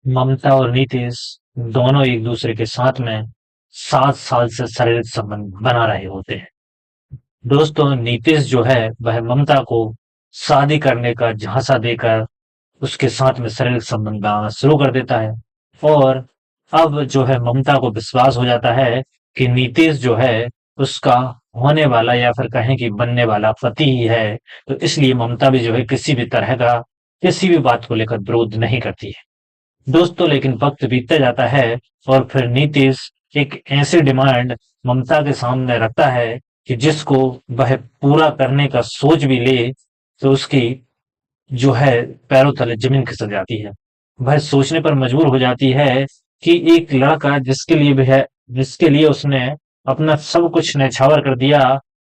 ममता और नीतीश दोनों एक दूसरे के साथ में 7 साल से शारीरिक संबंध बना रहे होते हैं। दोस्तों, नीतीश जो है वह ममता को शादी करने का झांसा देकर उसके साथ में शारीरिक संबंध बनाना शुरू कर देता है। और अब जो है ममता को विश्वास हो जाता है कि नीतीश जो है उसका होने वाला या फिर कहें कि बनने वाला पति ही है। तो इसलिए ममता भी जो है किसी भी तरह का किसी भी बात को लेकर विरोध नहीं करती है। दोस्तों, लेकिन वक्त बीतता जाता है और फिर नीतीश एक ऐसी डिमांड ममता के सामने रखता है कि जिसको वह पूरा करने का सोच भी ले तो उसकी जो है पैरों तले जमीन खिसक जाती है। वह सोचने पर मजबूर हो जाती है कि एक लड़का जिसके लिए उसने अपना सब कुछ न्यौछावर कर दिया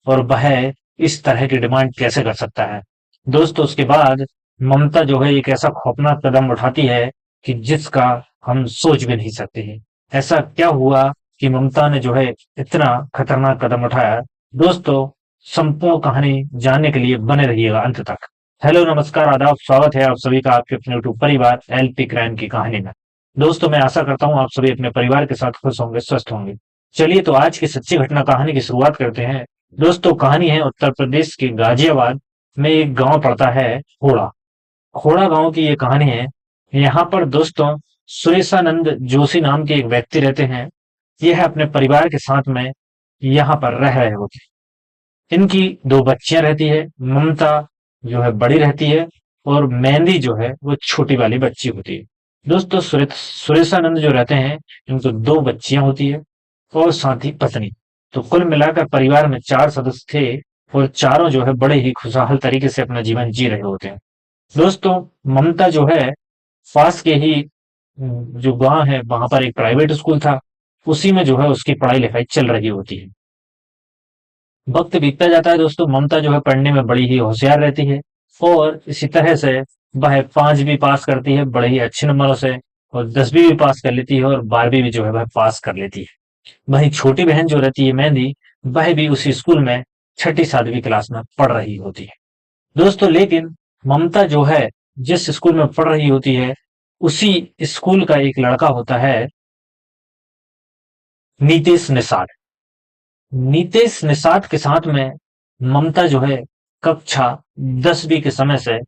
और वह इस तरह की डिमांड कैसे कर सकता है। दोस्तों, उसके बाद ममता जो है एक ऐसा खौफनाक कदम उठाती है कि जिसका हम सोच भी नहीं सकते हैं। ऐसा क्या हुआ कि ममता ने जो है इतना खतरनाक कदम उठाया। दोस्तों, संपूर्ण कहानी जानने के लिए बने रहिएगा अंत तक। हेलो, नमस्कार, आदाब, स्वागत है आप सभी का आपके अपने यूट्यूब परिवार एलपी क्राइम की कहानी में। दोस्तों, मैं आशा करता हूँ आप सभी अपने परिवार के साथ खुश होंगे, स्वस्थ होंगे। चलिए तो आज की सच्ची घटना कहानी की शुरुआत करते हैं। दोस्तों, कहानी है उत्तर प्रदेश के गाजियाबाद में एक गांव पड़ता है होड़ा। होड़ा गांव की ये कहानी है। यहाँ पर दोस्तों सुरेशानंद जोशी नाम के एक व्यक्ति रहते हैं। यह अपने परिवार के साथ में यहाँ पर रह रहे होते हैं। इनकी दो बच्चियां रहती है। ममता जो है बड़ी रहती है और मेहंदी जो है वो छोटी वाली बच्ची होती है। दोस्तों, सुरेशानंद जो रहते हैं इनको दो बच्चियां होती है और साथ ही पत्नी। तो कुल मिलाकर परिवार में 4 सदस्य थे और चारों जो है बड़े ही खुशहाल तरीके से अपना जीवन जी रहे होते हैं। दोस्तों, ममता जो है पास के ही जो गांव है वहां पर एक प्राइवेट स्कूल था। उसी में जो है उसकी पढ़ाई लिखाई चल रही होती है। वक्त बीतता जाता है। दोस्तों, ममता जो है पढ़ने में बड़ी ही होशियार रहती है और इसी तरह से वह 5वीं पास करती है बड़े ही अच्छे नंबरों से और 10वीं भी पास कर लेती है और 12वीं भी जो है वह पास कर लेती है। वहीं छोटी बहन जो रहती है मेहंदी, वह भी उसी स्कूल में छठी 7वीं क्लास में पढ़ रही होती है। दोस्तों, लेकिन ममता जो है जिस स्कूल में पढ़ रही होती है उसी स्कूल का एक लड़का होता है नीतीश निषाद। नीतीश निषाद के साथ में ममता जो है कक्षा 10वीं के समय से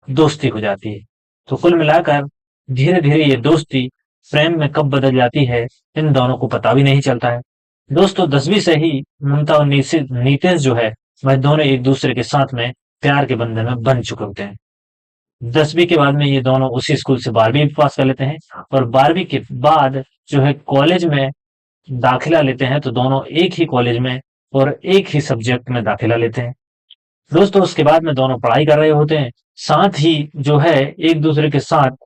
दोस्ती हो जाती है। तो कुल मिलाकर धीरे धीरे ये दोस्ती प्रेम में कब बदल जाती है इन दोनों को पता भी नहीं चलता है। दोस्तों, 10वीं से ही ममता और नीतीश जो है वह दोनों एक दूसरे के साथ में प्यार के बंधन में बन चुके होते हैं। 10वीं के बाद में ये दोनों उसी स्कूल से 12वीं भी पास कर लेते हैं और 12वीं के बाद जो है कॉलेज में दाखिला लेते हैं। तो दोनों एक ही कॉलेज में और एक ही सब्जेक्ट में दाखिला लेते हैं। दोस्तों, उसके बाद में दोनों पढ़ाई कर रहे होते हैं, साथ ही जो है एक दूसरे के साथ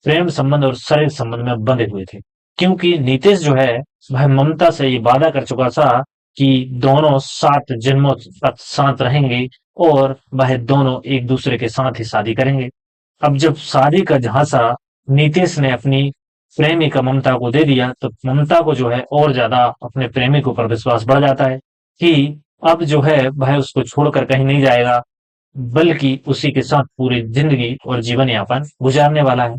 प्रेम संबंध और शारीरिक संबंध में बंधे हुए थे। क्योंकि नीतीश जो है वह ममता से ये वादा कर चुका था कि दोनों 7 जन्मों तक साथ रहेंगे और वह दोनों एक दूसरे के साथ ही शादी करेंगे। अब जब शादी का झांसा नीतीश ने अपनी प्रेमिका ममता को दे दिया तो ममता को जो है और ज्यादा अपने प्रेमिक पर विश्वास बढ़ जाता है कि अब जो है वह उसको छोड़कर कहीं नहीं जाएगा, बल्कि उसी के साथ पूरी जिंदगी और जीवन यापन गुजारने वाला है।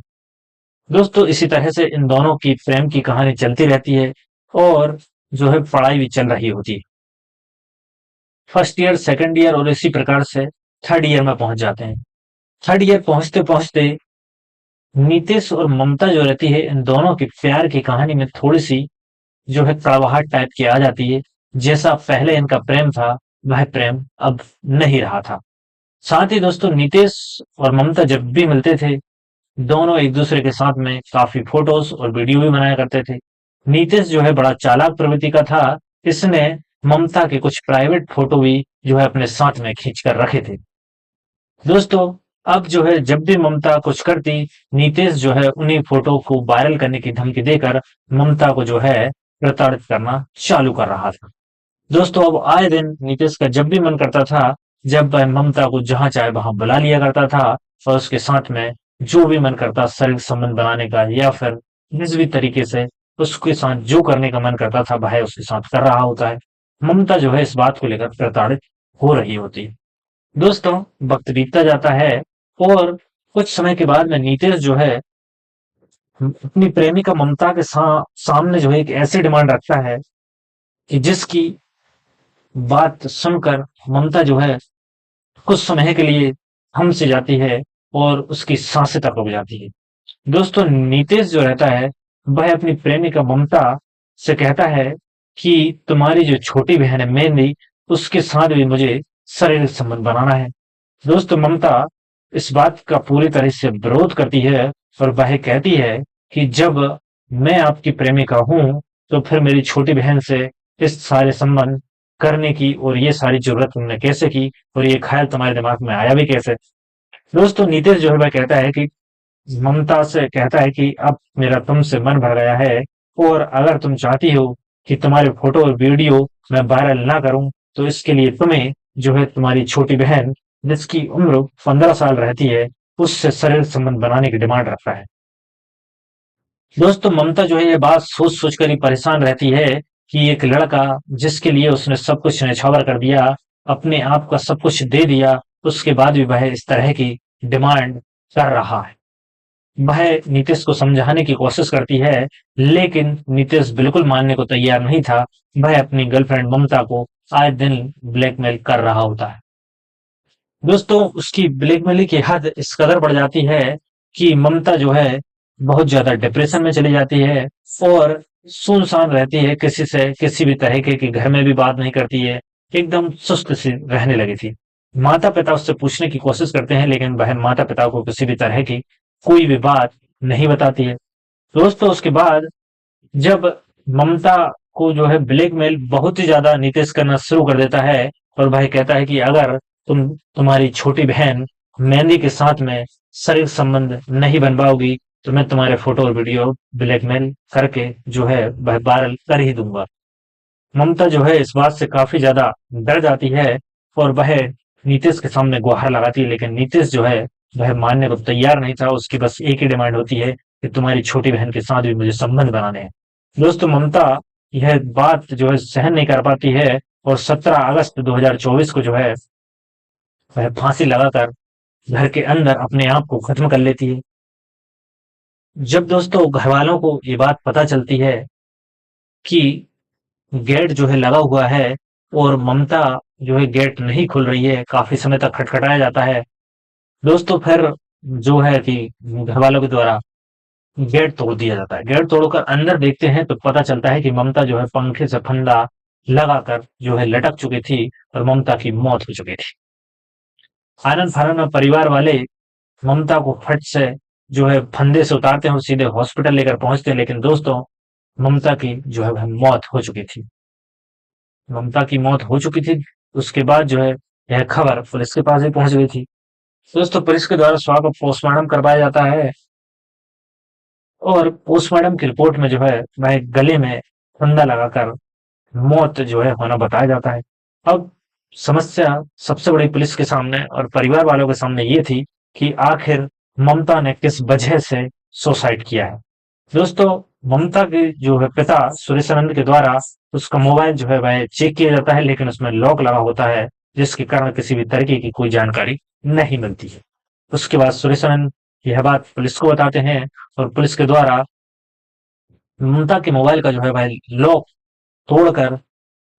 दोस्तों, इसी तरह से इन दोनों की प्रेम की कहानी चलती रहती है और जो है पढ़ाई भी चल रही होती है। फर्स्ट ईयर, सेकंड ईयर और इसी प्रकार से थर्ड ईयर में पहुंच जाते हैं। थर्ड ईयर पहुंचते पहुंचते नीतीश और ममता जो रहती है इन दोनों की प्यार की कहानी में थोड़ी सी जो है कड़वाहट टाइप की आ जाती है। जैसा पहले इनका प्रेम था वह प्रेम अब नहीं रहा था। साथ ही दोस्तों, नीतीश और ममता जब भी मिलते थे दोनों एक दूसरे के साथ में काफी फोटोज और वीडियो भी बनाया करते थे। नीतीश जो है बड़ा चालाक प्रवृत्ति का था। इसने ममता के कुछ प्राइवेट फोटो भी जो है अपने साथ में खींच कर रखे थे। दोस्तों, अब जो है जब भी ममता कुछ करती, नीतीश जो है उन्हीं फोटो को वायरल करने की धमकी देकर ममता को जो है प्रताड़ित करना चालू कर रहा था। दोस्तों, अब आए दिन नीतीश का जब भी मन करता था, जब वह ममता को जहां चाहे वहां बुला लिया करता था और उसके साथ में जो भी मन करता शारीरिक संबंध बनाने का या फिर किसी भी तरीके से उसके साथ जो करने का मन करता था वह उसके साथ कर रहा होता है। ममता जो है इस बात को लेकर प्रताड़ित हो रही होती है। दोस्तों, वक्त बीतता जाता है और कुछ समय के बाद में नीतीश जो है अपनी प्रेमिका ममता के सामने जो है एक ऐसी डिमांड रखता है कि जिसकी बात सुनकर ममता जो है कुछ समय के लिए थम सी जाती है और उसकी सांसें तक रुक जाती है। दोस्तों नीतीश जो रहता है वह अपनी प्रेमिका ममता से कहता है कि तुम्हारी जो छोटी बहन है मेहंदी उसके साथ भी मुझे शारीरिक संबंध बनाना है। दोस्तों ममता इस बात का पूरी तरह से विरोध करती है और वह कहती है कि जब मैं आपकी प्रेमिका हूं तो फिर मेरी छोटी बहन से इस सारे संबंध करने की और ये सारी जरूरत तुमने कैसे की और ये ख्याल तुम्हारे दिमाग में आया भी कैसे। दोस्तों नीतीश जो है वह कहता है कि ममता से कहता है कि अब मेरा तुमसे मन भर गया है और अगर तुम चाहती हो कि तुम्हारे फोटो और वीडियो मैं वायरल ना करूं तो इसके लिए तुम्हें जो है तुम्हारी छोटी बहन जिसकी उम्र 15 साल रहती है उससे शारीरिक संबंध बनाने की डिमांड रखता है। दोस्तों ममता जो है ये बात सोच सोच कर ही परेशान रहती है कि एक लड़का जिसके लिए उसने सब कुछ न्यौछावर कर दिया, अपने आप का सब कुछ दे दिया, उसके बाद भी वह इस तरह की डिमांड कर रहा है। वह नीतीश को समझाने की कोशिश करती है लेकिन नीतीश बिल्कुल मानने को तैयार नहीं था। वह अपनी गर्लफ्रेंड ममता को आए दिन ब्लैकमेल कर रहा होता है। दोस्तों उसकी ब्लैकमेलिंग की हद इस कदर बढ़ जाती है कि ममता जो है बहुत ज्यादा डिप्रेशन में चली जाती है और सुनसान रहती है, किसी से किसी भी तरह के कि घर में भी बात नहीं करती है, एकदम सुस्त सी रहने लगी थी। माता पिता उससे पूछने की कोशिश करते हैं लेकिन बहन माता पिता को किसी भी तरह की कोई भी बात नहीं बताती है। दोस्तों उसके बाद जब ममता को जो है ब्लैकमेल बहुत ही ज्यादा नीतीश करना शुरू कर देता है और भाई कहता है कि अगर तुम्हारी छोटी बहन मेहंदी के साथ में शारीरिक संबंध नहीं बन पाओगी तो मैं तुम्हारे फोटो और वीडियो ब्लैकमेल करके जो है वह वायरल कर ही दूंगा। ममता जो है इस बात से काफी ज्यादा डर जाती है और वह नीतीश के सामने गुहार लगाती है लेकिन नीतीश जो है वह मानने को तैयार नहीं था। उसकी बस एक ही डिमांड होती है कि तुम्हारी छोटी बहन के साथ भी मुझे संबंध बनाने हैं। दोस्तों ममता यह बात जो है सहन नहीं कर पाती है और 17 अगस्त 2024 को जो है वह फांसी लगाकर घर के अंदर अपने आप को खत्म कर लेती है। जब दोस्तों घर वालों को ये बात पता चलती है कि गेट जो है लगा हुआ है और ममता जो है गेट नहीं खुल रही है, काफी समय तक खटखटाया जाता है। दोस्तों फिर जो है कि घर वालों के द्वारा गेट तोड़ दिया जाता है। गेट तोड़कर अंदर देखते हैं तो पता चलता है कि ममता जो है पंखे से फंदा लगाकर जो है लटक चुकी थी और ममता की मौत हो चुकी थी। आनंद फानन में परिवार वाले ममता को फट से जो है फंदे से उतारते हैं और सीधे हॉस्पिटल लेकर पहुंचते हैं लेकिन दोस्तों ममता की जो है वह मौत हो चुकी थी। ममता की मौत हो चुकी थी। उसके बाद जो है यह खबर पुलिस के पास भी पहुंच गई थी। दोस्तों पुलिस के द्वारा शव को पोस्टमार्टम करवाया जाता है और पोस्टमार्टम की रिपोर्ट में जो है वह गले में फंदा लगाकर मौत जो है होना बताया जाता है। अब समस्या सबसे बड़ी पुलिस के सामने और परिवार वालों के सामने ये थी कि आखिर ममता ने किस वजह से सुसाइड किया है। दोस्तों ममता के जो है पिता सुरेशानंद के द्वारा उसका मोबाइल जो है वह चेक किया जाता है लेकिन उसमें लॉक लगा होता है जिसके कारण किसी भी तरीके की कोई जानकारी नहीं मिलती है। उसके बाद सुरेशानंद यह बात पुलिस को बताते हैं और पुलिस के द्वारा ममता के मोबाइल का जो है वह लॉक तोड़कर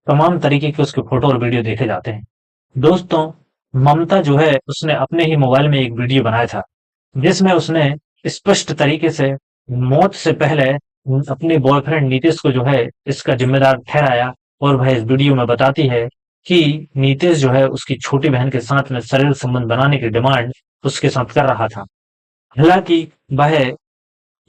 तमाम तरीके के उसके फोटो और वीडियो देखे जाते हैं। दोस्तों ममता जो है उसने अपने ही मोबाइल में एक वीडियो बनाया था जिसमें उसने स्पष्ट तरीके से मौत से पहले अपने बॉयफ्रेंड नीतीश को जो है इसका जिम्मेदार ठहराया और वह इस वीडियो में बताती है कि नीतीश जो है उसकी छोटी बहन के साथ में शारीरिक संबंध बनाने की डिमांड उसके साथ कर रहा था। हालांकि वह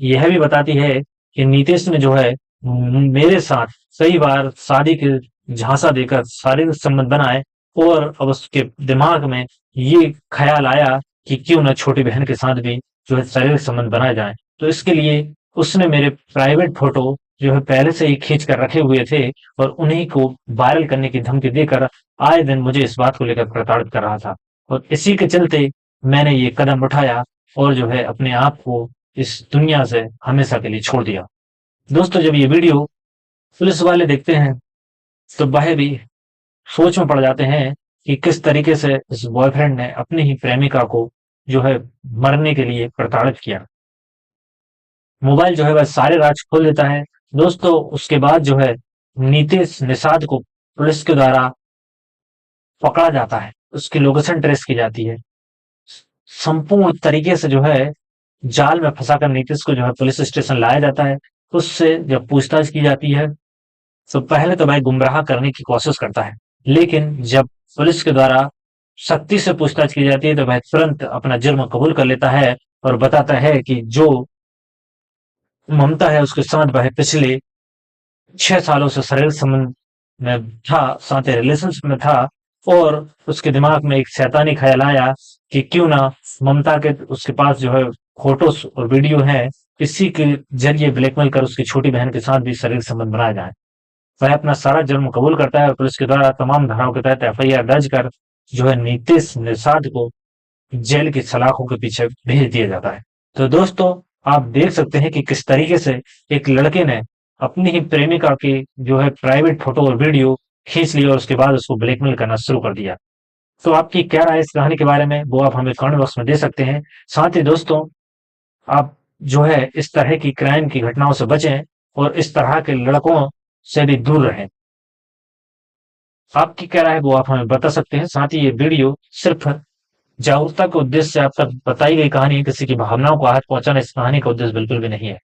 यह भी बताती है कि नीतीश ने जो है मेरे साथ कई बार शादी के झांसा देकर शारीरिक संबंध बनाए और अब उसके दिमाग में ये ख्याल आया कि क्यों ना छोटी बहन के साथ भी जो है शारीरिक संबंध बनाए जाए। तो इसके लिए उसने मेरे प्राइवेट फोटो जो है पहले से ही खींच कर रखे हुए थे और उन्हीं को वायरल करने की धमकी देकर आए दिन मुझे इस बात को लेकर प्रताड़ित कर रहा था और इसी के चलते मैंने ये कदम उठाया और जो है अपने आप को इस दुनिया से हमेशा के लिए छोड़ दिया। दोस्तों जब ये वीडियो पुलिस वाले देखते हैं तो वह भी सोच में पड़ जाते हैं कि किस तरीके से इस बॉयफ्रेंड ने अपनी ही प्रेमिका को जो है मरने के लिए प्रताड़ित किया। मोबाइल जो है वह सारे राज खोल देता है। दोस्तों उसके बाद जो है नीतीश निषाद को पुलिस के द्वारा पकड़ा जाता है, उसकी लोकेशन ट्रेस की जाती है। संपूर्ण तरीके से जो है जाल में फंसाकर नीतीश को जो है पुलिस स्टेशन लाया जाता है। उससे जब पूछताछ की जाती है तो पहले तो भाई गुमराह करने की कोशिश करता है, लेकिन जब पुलिस के द्वारा सख्ती से पूछताछ की जाती है तो वह तुरंत अपना जुर्म कबूल कर लेता है और बताता है कि जो ममता है उसके साथ वह पिछले 6 सालों से शारीरिक संबंध में था, साथ ही रिलेशनशिप में था, और उसके दिमाग में एक शैतानी ख्याल आया कि क्यों ना ममता के उसके पास जो है फोटोज और वीडियो है, इसी के जरिए ब्लैकमेल कर उसकी छोटी बहन के साथ भी शारीरिक संबंध बनाया जाए। वह अपना सारा जुर्म कबूल करता है और पुलिस के द्वारा तमाम धाराओं के तहत एफआईआर दर्ज कर जो है नीतीश निषाद को जेल की सलाखों के पीछे भेज दिया जाता है। तो दोस्तों आप देख सकते हैं कि किस तरीके से एक लड़के ने अपनी ही प्रेमिका की जो है प्राइवेट फोटो और वीडियो खींच ली और उसके बाद उसको ब्लैकमेल करना शुरू कर दिया। तो आपकी क्या राय है इस कहानी के बारे में, वो आप हमें कमेंट बॉक्स में दे सकते हैं। साथ ही दोस्तों आप जो है इस तरह की क्राइम की घटनाओं से बचें और इस तरह के लड़कों से भी दूर रहें। आपकी क्या राय है वो आप हमें बता सकते हैं। साथ ही ये वीडियो सिर्फ जागरूकता के उद्देश्य से आप तक बताई गई कहानी है, किसी की भावनाओं को आहत पहुंचाना इस कहानी का उद्देश्य बिल्कुल भी नहीं है।